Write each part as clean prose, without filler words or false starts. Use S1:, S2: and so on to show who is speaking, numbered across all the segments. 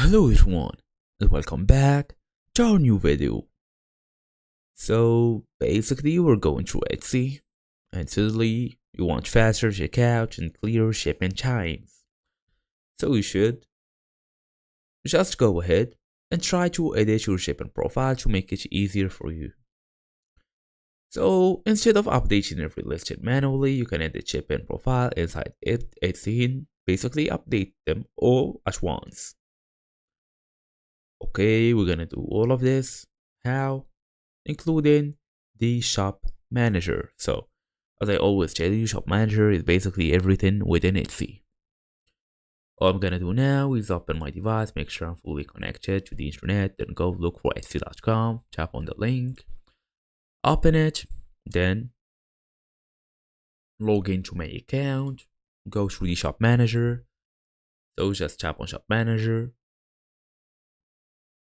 S1: Hello everyone and welcome back to our new video. So basically we're going through Etsy and suddenly you want faster checkout and clearer shipping times. So you should just go ahead and try to edit your shipping profile to make it easier for you. So instead of updating every listing manually, you can edit shipping profile inside Etsy. Basically update them all at once. Okay, we're gonna do all of this. How? Including the shop manager. So, as I always tell you, shop manager is basically everything within Etsy. All I'm gonna do now is open my device, make sure I'm fully connected to the internet, then go look for Etsy.com, tap on the link, open it, then log into my account, go through the shop manager. So just tap on shop manager.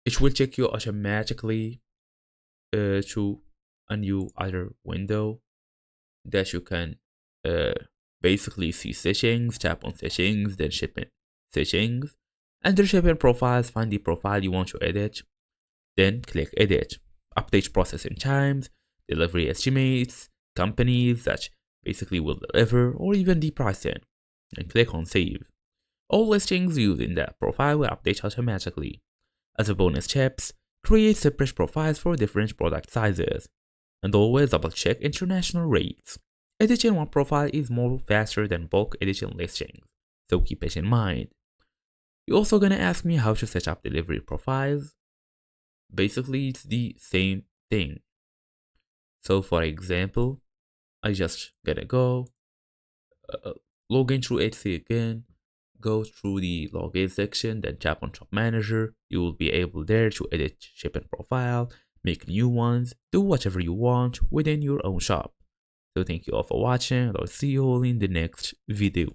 S1: It will take you automatically to a new other window that you can basically see settings, tap on settings, then shipping settings. Under shipping profiles, find the profile you want to edit, then click edit. Update processing times, delivery estimates, companies that basically will deliver, or even the pricing, and click on save. All listings used in that profile will update automatically. As a bonus tips, create separate profiles for different product sizes, and always double check international rates. Editing one profile is more faster than bulk editing listings, so keep it in mind. You're also gonna ask me how to set up delivery profiles. Basically, it's the same thing. So for example, I just gonna go log in through Etsy again, go through the login section, then tap on shop manager. You will be able there to edit shipping profile, make new ones, do whatever you want within your own shop. So thank you all for watching and I'll see you all in the next video.